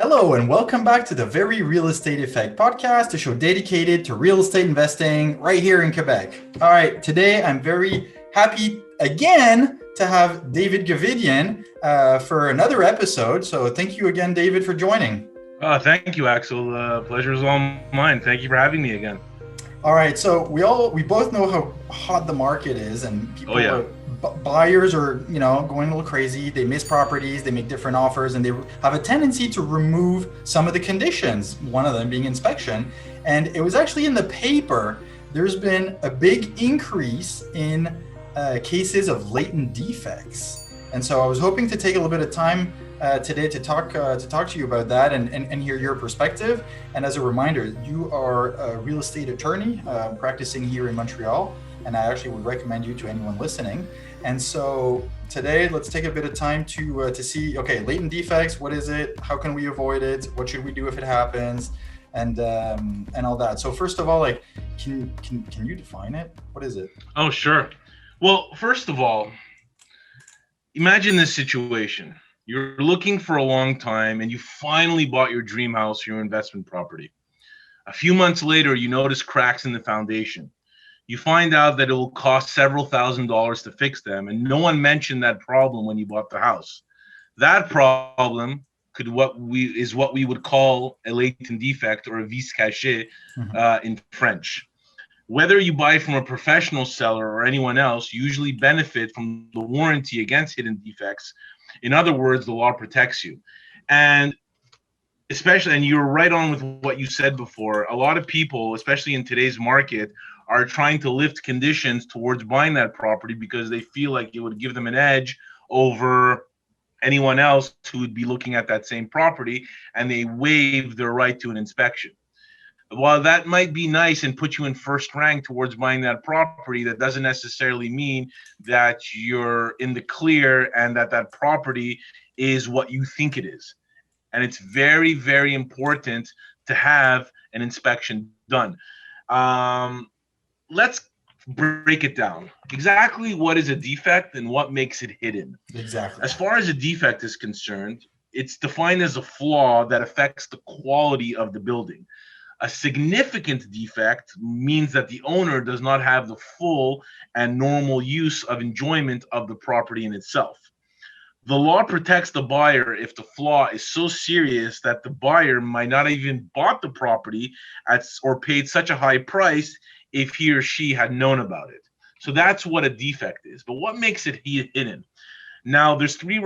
Hello, and welcome back to the Very Real Estate Effect podcast, a show dedicated to real estate investing right here in Quebec. All right, today I'm very happy again to have David Ghavitian for another episode. So thank you again, David, for joining. Thank you, Axel. Pleasure is all mine. Thank you for having me again. All right, so we both know how hot the market is, and Oh people yeah. are buyers are going a little crazy. They miss properties, they make different offers, and they have a tendency to remove some of the conditions. One of them being inspection, and it was actually in the paper. There's been a big increase in cases of latent defects, and so I was hoping to take a little bit of time today to talk to you about that and hear your perspective. And as a reminder, you are a real estate attorney practicing here in Montreal, and I actually would recommend you to anyone listening. And so today, let's take a bit of time to see, okay, latent defects. What is it? How can we avoid it? What should we do if it happens? And all that. So first of all, like, can you define it? What is it? Oh sure. Well, first of all, imagine this situation. You're looking for a long time and you finally bought your dream house, your investment property. A few months later, you notice cracks in the foundation. You find out that it will cost several $1,000s to fix them, and no one mentioned that problem when you bought the house. That problem what we would call a latent defect or a vice caché Mhm. in French. Whether you buy from a professional seller or anyone else, you usually benefit from the warranty against hidden defects. In other words, the law protects you. And and you're right on with what you said before. A lot of people, especially in today's market, are trying to lift conditions towards buying that property because they feel like it would give them an edge over anyone else who would be looking at that same property, and they waive their right to an inspection. While that might be nice and put you in first rank towards buying that property, that doesn't necessarily mean that you're in the clear and that that property is what you think it is. And it's very, very important to have an inspection done. Um, let's break it down. Exactly what is a defect and what makes it hidden. Exactly. As far as a defect is concerned, it's defined as a flaw that affects the quality of the building. A significant defect means that the owner does not have the full and normal use of enjoyment of the property in itself. The law protects the buyer if the flaw is so serious that the buyer might not even bought the property or paid such a high price if he or she had known about it. So that's what a defect is. But what makes it hidden? Now, there's three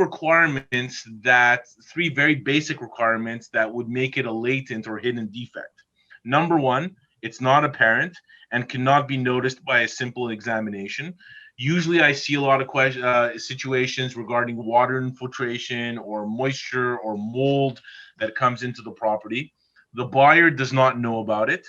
very basic requirements that would make it a latent or hidden defect. Number one, it's not apparent and cannot be noticed by a simple examination. Usually, I see a lot of situations regarding water infiltration or moisture or mold that comes into the property. The buyer does not know about it.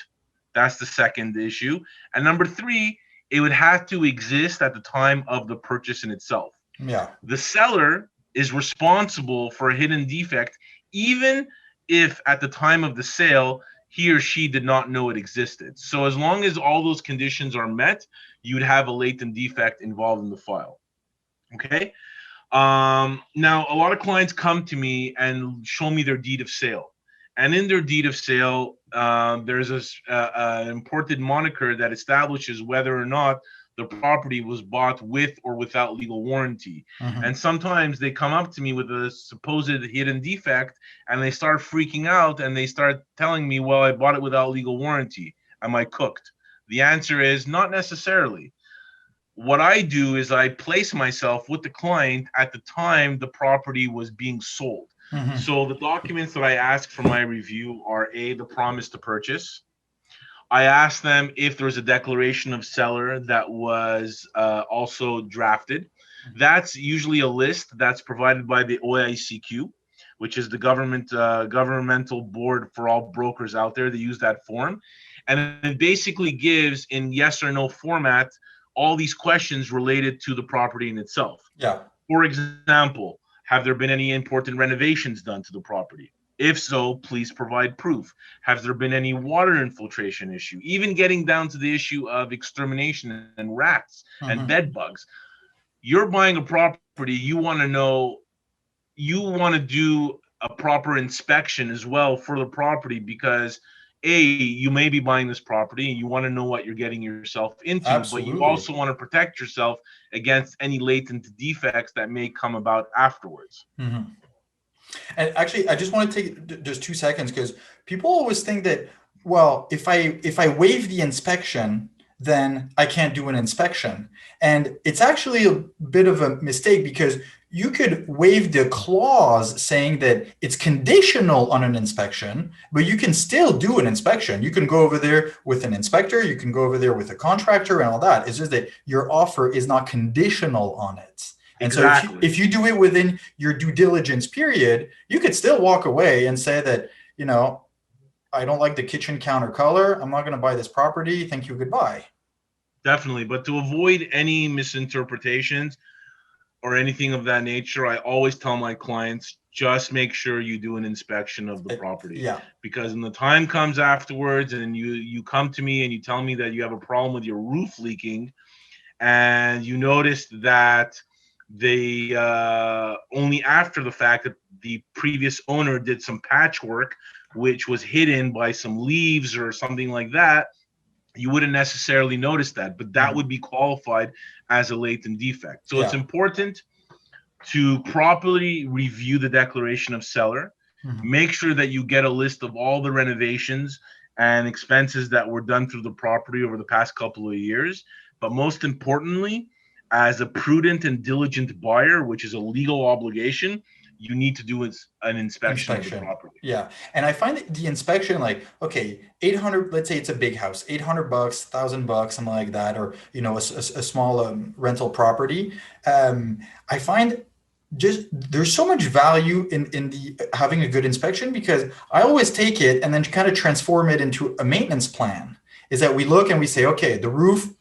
That's the second issue. And number three, it would have to exist at the time of the purchase in itself. Yeah. The seller is responsible for a hidden defect, even if at the time of the sale, he or she did not know it existed. So as long as all those conditions are met, you'd have a latent defect involved in the file. Okay. Now, a lot of clients come to me and show me their deed of sale. And in their deed of sale, there's an important moniker that establishes whether or not the property was bought with or without legal warranty. Mhm. And sometimes they come up to me with a supposed hidden defect and they start freaking out and they start telling me, well, I bought it without legal warranty. Am I cooked? The answer is not necessarily. What I do is I place myself with the client at the time the property was being sold. Mhm. So the documents that I ask for my review are the promise to purchase. I ask them if there's a declaration of seller that was also drafted. That's usually a list that's provided by the OICQ, which is the governmental board for all brokers out there. They use that form, and it basically gives in yes or no format all these questions related to the property in itself. Yeah. For example, have there been any important renovations done to the property? If so, please provide proof. Have there been any water infiltration issue? Even getting down to the issue of extermination and rats and Mhm. bed bugs. You're buying a property, you want to know, you want to do a proper inspection as well for the property, because you may be buying this property and you want to know what you're getting yourself into, but you Absolutely. also want to protect yourself against any latent defects that may come about afterwards. Mm-hmm. And actually, I just want to take just 2 seconds because people always think that, well, if I waive the inspection, then I can't do an inspection. And it's actually a bit of a mistake because you could waive the clause saying that it's conditional on an inspection, but you can still do an inspection. You can go over there with an inspector, you can go over there with a contractor and all that. It's just that your offer is not conditional on it. And so Exactly. if you do it within your due diligence period, you could still walk away and say that, I don't like the kitchen counter color. I'm not going to buy this property. Thank you. Goodbye. Definitely. But to avoid any misinterpretations or anything of that nature, I always tell my clients, just make sure you do an inspection of the property. Yeah. Because when the time comes afterwards and you come to me and you tell me that you have a problem with your roof leaking, and you noticed that they only after the fact that the previous owner did some patchwork, which was hidden by some leaves or something like that, you wouldn't necessarily notice that, but that would be qualified as a latent defect. So it's important to properly review the declaration of seller. Make sure that you get a list of all the renovations and expenses that were done through the property over the past couple of years. But most importantly, as a prudent and diligent buyer, which is a legal obligation, you need to do an inspection of the property. Yeah. And I find that the inspection, like, okay, 800, let's say it's a big house, $800, $1,000, something like that, or, a small rental property. I find just there's so much value in the having a good inspection, because I always take it and then kind of transform it into a maintenance plan. Is that we look and we say, okay, the roof,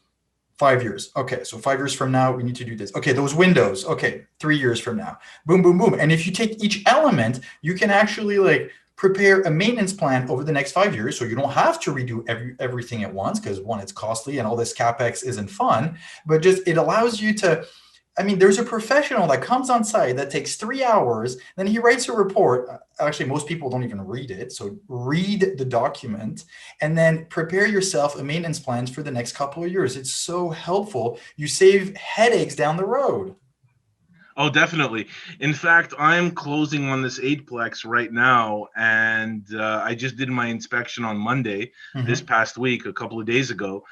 5 years. Okay, so 5 years from now, we need to do this. Okay, those windows. Okay, 3 years from now. Boom, boom, boom. And if you take each element, you can actually prepare a maintenance plan over the next 5 years. So you don't have to redo everything at once, because one, it's costly and all this CapEx isn't fun, but just it allows you to, there's a professional that comes on site that takes 3 hours, then he writes a report. Actually, most people don't even read it. So read the document and then prepare yourself a maintenance plan for the next couple of years. It's so helpful. You save headaches down the road. Oh, definitely. In fact, I'm closing on this eightplex right now, and I just did my inspection on Monday this past week, a couple of days ago.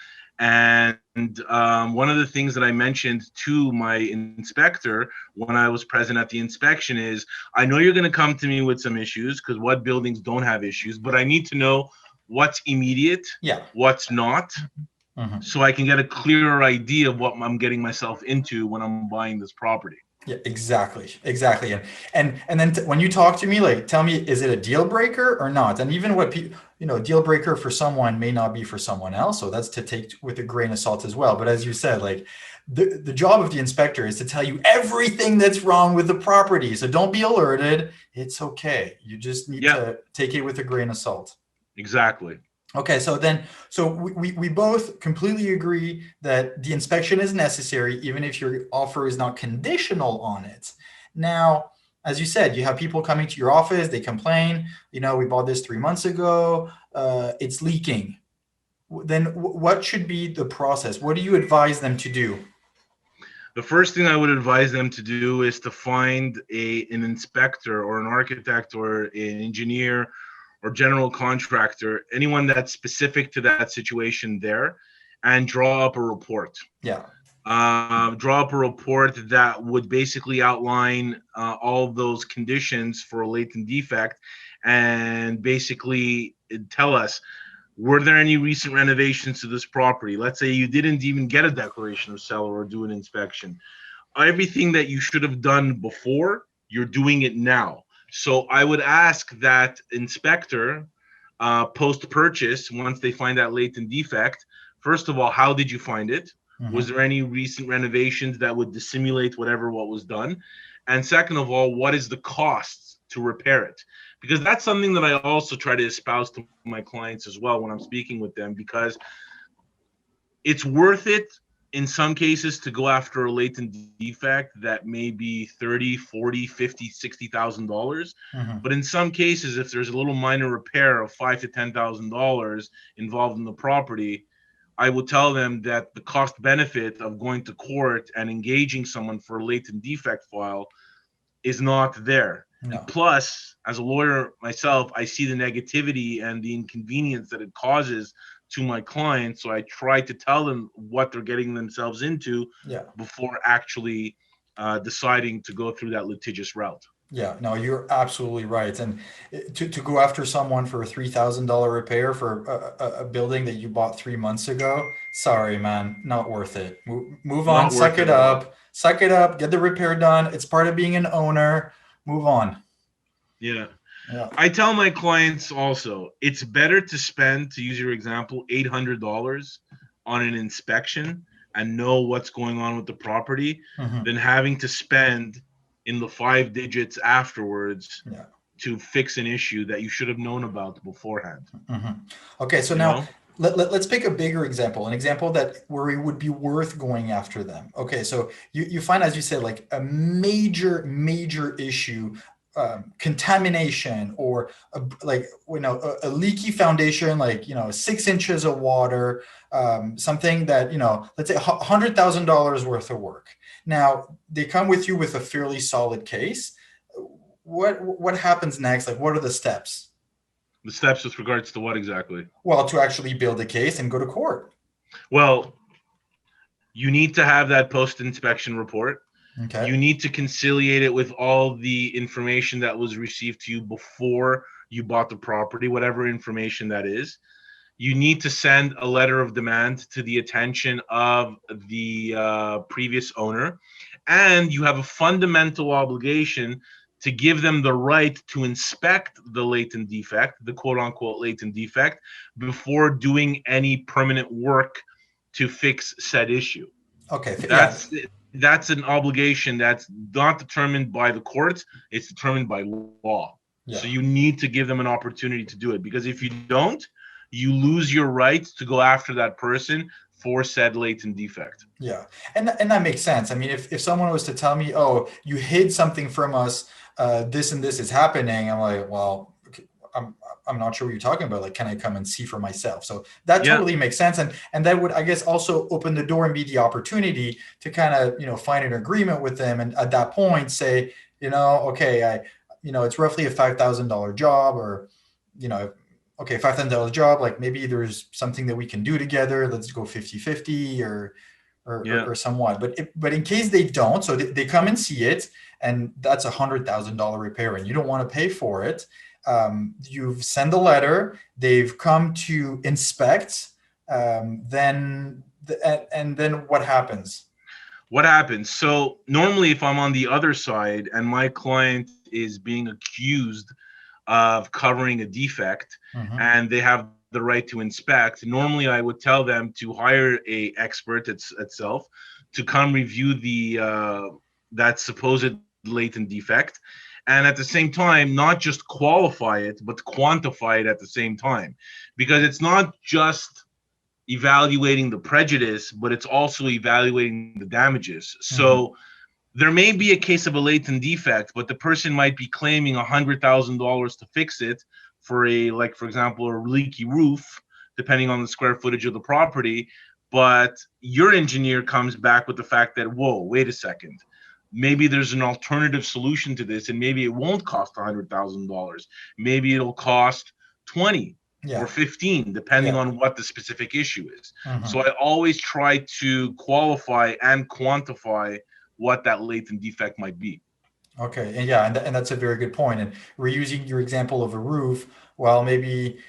And one of the things that I mentioned to my inspector when I was present at the inspection is, I know you're going to come to me with some issues, because what buildings don't have issues, but I need to know what's immediate, what's not, so I can get a clearer idea of what I'm getting myself into when I'm buying this property. Yeah, exactly. And then when you talk to me, tell me, is it a deal breaker or not? And even what deal breaker for someone may not be for someone else. So that's to take with a grain of salt as well. But as you said, the job of the inspector is to tell you everything that's wrong with the property. So don't be alerted. It's okay. You just need to take it with a grain of salt. Exactly. Okay, so we both completely agree that the inspection is necessary, even if your offer is not conditional on it. Now, as you said, you have people coming to your office, they complain, we bought this 3 months ago, it's leaking. Then what should be the process? What do you advise them to do? The first thing I would advise them to do is to find an inspector or an architect or an engineer or general contractor, anyone that's specific to that situation there, and draw up a report. Draw up a report that would basically outline all of those conditions for a latent defect, and basically tell us, were there any recent renovations to this property? Let's say you didn't even get a declaration of seller or do an inspection. Everything that you should have done before, you're doing it now. So I would ask that inspector post-purchase, once they find that latent defect, first of all, how did you find it? Was there any recent renovations that would dissimulate what was done? And second of all, what is the cost to repair it? Because that's something that I also try to espouse to my clients as well when I'm speaking with them, because it's worth it in some cases to go after a latent defect that may be 30, 40, 50, $60,000. Hmm. But in some cases, if there's a little minor repair of $5 to $10,000 involved in the property, I will tell them that the cost benefit of going to court and engaging someone for a latent defect file is not there. And No. plus, as a lawyer myself, I see the negativity and the inconvenience that it causes to my clients. So I try to tell them what they're getting themselves into Yeah. before actually deciding to go through that litigious route. Yeah, no, you're absolutely right. And to go after someone for a $3,000 repair for a building that you bought 3 months ago, sorry, man, not worth it. Move on, Not worth it at all. suck it up, get the repair done. It's part of being an owner. Move on. Yeah. Yeah. I tell my clients also, it's better to spend, to use your example, $800 on an inspection and know what's going on with the property Hmm. than having to spend in the 5 digits afterwards Yeah. to fix an issue that you should have known about beforehand. Hmm. Okay, so You now know? let's pick a bigger example, an example that where it would be worth going after them. Okay, so you find, as you said, like a major issue, contamination, or like a leaky foundation, like 6 inches of water, something that let's say $100,000 worth of work. Now they come with you with a fairly solid case. What happens next? Like, what are the steps? The steps with regards to what exactly? Well, to actually build a case and go to court. Well, you need to have that post-inspection report. Okay. You need to conciliate it with all the information that was received to you before you bought the property, whatever information that is. You need to send a letter of demand to the attention of the previous owner, and you have a fundamental obligation to give them the right to inspect the latent defect, the quote unquote latent defect, before doing any permanent work to fix said issue. Okay. Yeah. That's an obligation that's not determined by the courts, it's determined by law. So Yeah. you need to give them an opportunity to do it, because if you don't, you lose your right to go after that person for said latent defect. Yeah. And that makes sense. I mean, if someone was to tell me, "Oh, you hid something from us, this and this is happening," I'm like, "Well, okay, I'm not sure what you're talking about. Like, can I come and see for myself?" So that Yeah, totally makes sense, and that would, I guess, also open the door and be the opportunity to kind of find an agreement with them, and at that point say, okay, it's roughly a $5,000 job, or you know okay, $5,000 job, like maybe there's something that we can do together. Let's go 50-50, yeah, or somewhat. But in case they don't, so they come and see it, and that's $100,000 repair, and you don't want to pay for it. You've sent a letter. They've come to inspect. And then what happens? what happens? So normally, if I'm on the other side and my client is being accused of covering a defect Hmm. and they have the right to inspect, normally I would tell them to hire a expert itself to come review the that supposed latent defect, and at the same time not just qualify it but quantify it at the same time, because it's not just evaluating the prejudice, but it's also evaluating the damages. Hmm. So there may be a case of a latent defect, but the person might be claiming $100,000 to fix it for like, for example, a leaky roof, depending on the square footage of the property. But your engineer comes back with the fact that, whoa, wait a second. Maybe there's an alternative solution to this, and maybe it won't cost $100,000. Maybe it'll cost 20 or Yeah. 15, depending Yeah. on what the specific issue is. So Hmm. I always try to qualify and quantify what that latent defect might be. Okay. And yeah, and that's a very good point. And we're using your example of a roof. Well, maybe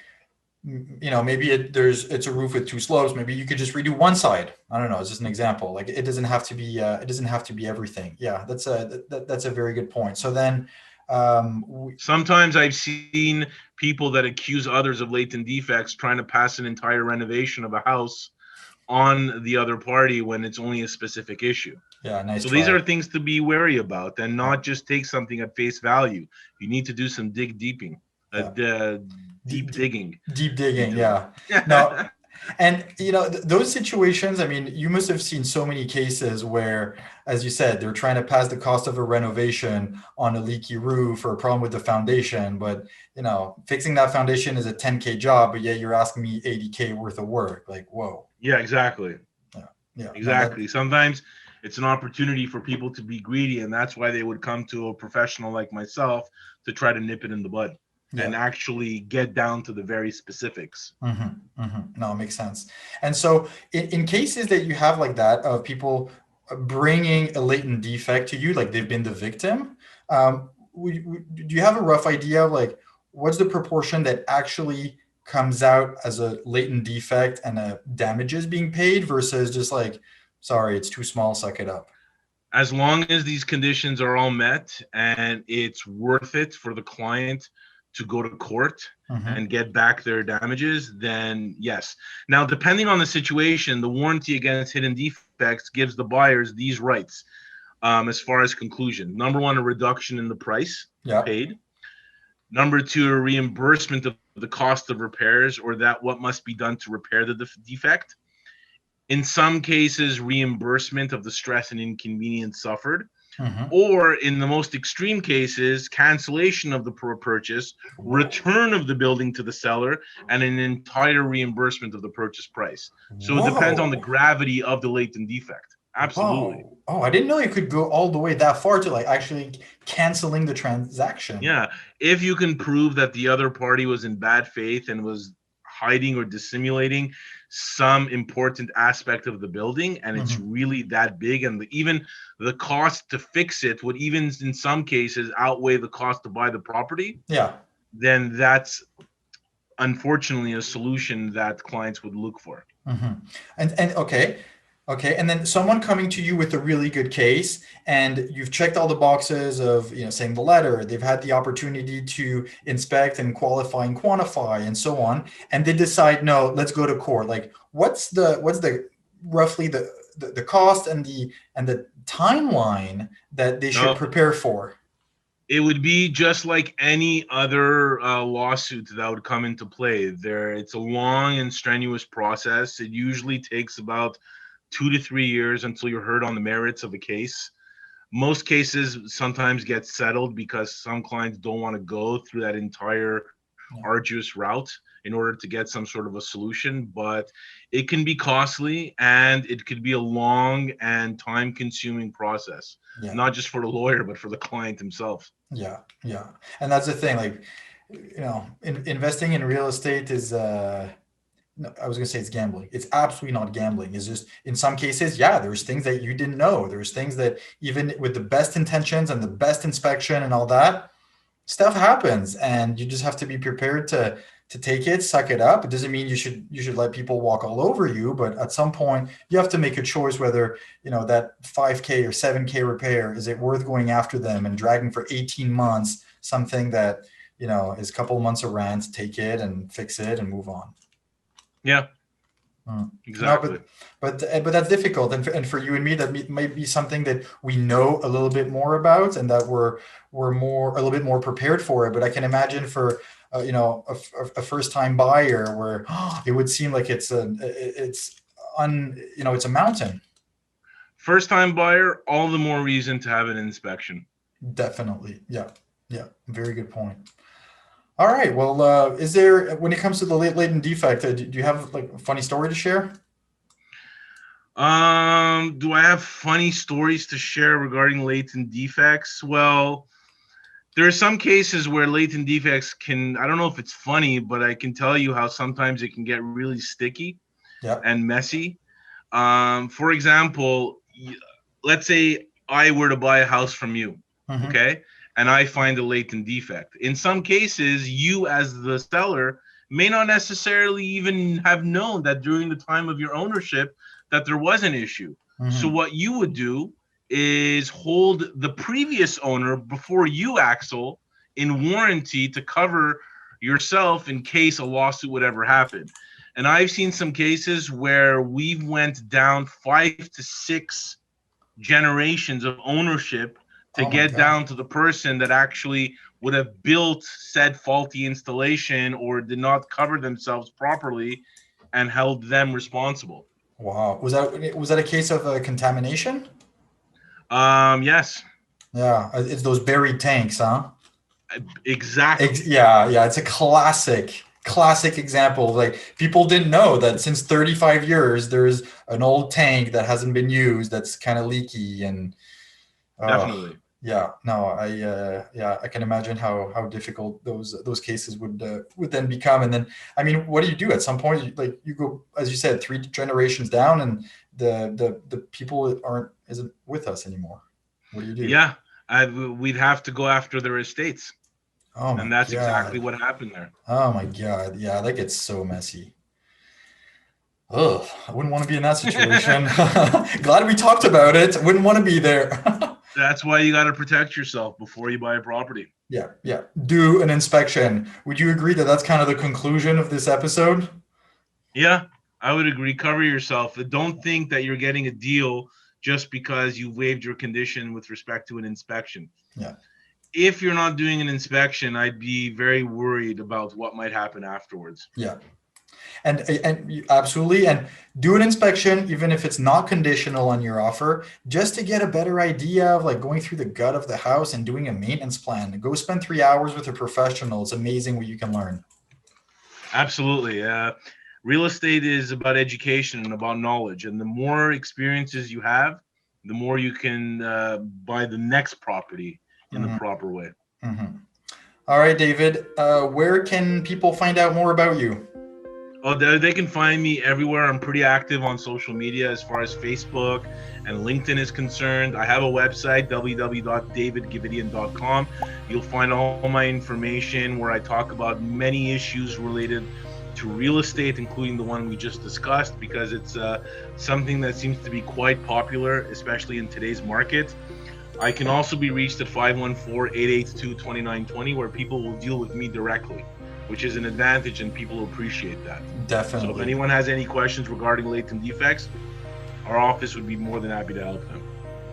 maybe it's a roof with two slopes. Maybe you could just redo one side. I don't know. It's just an example. Like, it doesn't have to be everything. Yeah, that's a very good point. So then, we, Sometimes I've seen people that accuse others of latent defects trying to pass an entire renovation of a house on the other party when it's only a specific issue. yeah, nice So these try. are things to be wary about, and Yeah, not just take something at face value. You need to do some dig deeping, yeah. deep Deep, deep, digging deep digging. into Yeah. No, it. And those situations, I mean, you must have seen so many cases where, as you said, they're trying to pass the cost of a renovation on a leaky roof or a problem with the foundation, but fixing that foundation is a 10K job, but yet you're asking me 80K worth of work. Like, whoa. Yeah, exactly. Yeah. Yeah. No, Exactly. Sometimes it's an opportunity for people to be greedy, and that's why they would come to a professional like myself to try to nip it in the bud and yeah. actually get down to the very specifics. No, it makes sense. And so in cases that you have like that of people bringing a latent defect to you, like they've been the victim, do you have a rough idea of like what's the proportion that actually comes out as a latent defect and damages being paid versus just like, sorry, it's too small, suck it up? As long as these conditions are all met and it's worth it for the client to go to court Mm-hmm. and get back their damages, then yes. Now, depending on the situation, the warranty against hidden defects gives the buyers these rights as far as conclusion. Number one, a reduction in the price Yeah. paid. Number two, a reimbursement of the cost of repairs or that what must be done to repair the defect. In some cases, reimbursement of the stress and inconvenience suffered. Mm-hmm. Or in the most extreme cases, cancellation of the purchase, return of the building to the seller, and an entire reimbursement of the purchase price. So it depends on the Whoa. gravity of the latent defect. Absolutely. Wow. Oh, I didn't know you could go all the way that far to like actually canceling the transaction. Yeah. If you can prove that the other party was in bad faith and was hiding or dissimulating some important aspect of the building, and it's Mm-hmm. really that big, and even the cost to fix it would even in some cases outweigh the cost to buy the property, Yeah. then that's unfortunately a solution that clients would look for. Mm-hmm. And okay, and then someone coming to you with a really good case, and you've checked all the boxes of saying the letter, they've had the opportunity to inspect and qualify and quantify and so on, and they decide no, let's go to court. Like, what's the roughly the cost and the timeline that they should No, prepare for? it would be just like any other lawsuit that would come into play. It's a long and strenuous process. It usually takes about 2 to 3 years until you're heard on the merits of a case. Most cases sometimes get settled because some clients don't want to go through that entire Yeah. arduous route in order to get some sort of a solution, but it can be costly and it could be a long and time consuming process, Yeah. not just for the lawyer, but for the client himself. Yeah. Yeah. And that's the thing, like, investing in real estate is no, I was gonna say it's gambling. It's absolutely not gambling. It's just in some cases, yeah, there's things that you didn't know. There's things that even with the best intentions and the best inspection and all that, stuff happens, and you just have to be prepared to take it, suck it up. It doesn't mean you should let people walk all over you, but at some point you have to make a choice whether that 5K or 7K repair, is it worth going after them and dragging for 18 months something that is a couple of months of rent, take it and fix it and move on. Yeah, Mm. No, exactly. but that's difficult, and for you and me, that might be something that we know a little bit more about, and that we're a little bit more prepared for it. But I can imagine for a first time buyer where it would seem like it's a mountain. First time buyer, all the more reason to have an inspection. Definitely, yeah, yeah, very good point. All right, well, is there, when it comes to the latent defect, do you have like a funny story to share? Do I have funny stories to share regarding latent defects? Well, there are some cases where latent defects can, I don't know if it's funny, but I can tell you how sometimes it can get really sticky Yeah. and messy. For example, let's say I were to buy a house from you, Hmm. okay? And I find a latent defect. In some cases, you as the seller may not necessarily even have known that during the time of your ownership that there was an issue. So Hmm. what you would do is hold the previous owner before you, Axel, in warranty to cover yourself in case a lawsuit would ever happen. And I've seen some cases where we've went down 5 to 6 generations of ownership to Oh my get God. down to the person that actually would have built said faulty installation or did not cover themselves properly and held them responsible. Wow. Was that a case of contamination? Yes. Yeah, it's those buried tanks, huh? Exactly. Yeah, it's a classic example. Like people didn't know that since 35 years there's an old tank that hasn't been used that's kind of leaky and Definitely. yeah, no, I can imagine how difficult those cases would then become. And then, I mean, what do you do at some point? Like you go, as you said, 3 generations down, and the people isn't with us anymore. What do you do? Yeah, we'd have to go after their estates, Oh my and that's exactly God. what happened there. Oh my God. Yeah, that gets so messy. Ugh, I wouldn't want to be in that situation. Glad we talked about it. Wouldn't want to be there. That's why you got to protect yourself before you buy a property. Yeah. Do an inspection. Would you agree that that's kind of the conclusion of this episode? Yeah, I would agree. Cover yourself. Don't think that you're getting a deal just because you waived your condition with respect to an inspection. Yeah. If you're not doing an inspection, I'd be very worried about what might happen afterwards. Yeah. And absolutely, and do an inspection even if it's not conditional on your offer, just to get a better idea of like going through the gut of the house and doing a maintenance plan. Go spend 3 hours with a professional. It's amazing what you can learn. Absolutely. Real estate is about education and about knowledge, and the more experiences you have, the more you can buy the next property in the proper way. Mm-hmm. All right, David, where can people find out more about you? Oh, they can find me everywhere. I'm pretty active on social media as far as Facebook and LinkedIn is concerned. I have a website, www.davidghavitian.com. You'll find all my information where I talk about many issues related to real estate, including the one we just discussed, because it's something that seems to be quite popular, especially in today's market. I can also be reached at 514-882-2920, where people will deal with me directly, which is an advantage, and people appreciate that. Definitely. So if anyone has any questions regarding latent defects, our office would be more than happy to help them.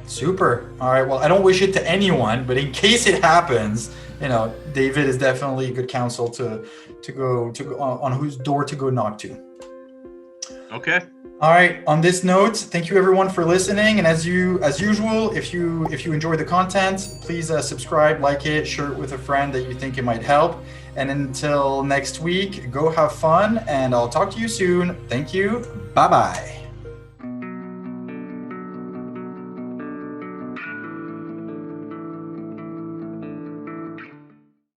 Super. All right. Well, I don't wish it to anyone, but in case it happens, David is definitely good counsel to go on whose door to go knock to. Okay. All right. On this note, thank you everyone for listening. And as usual, if you enjoy the content, please subscribe, like it, share it with a friend that you think it might help. And until next week, go have fun, and I'll talk to you soon. Thank you. Bye-bye.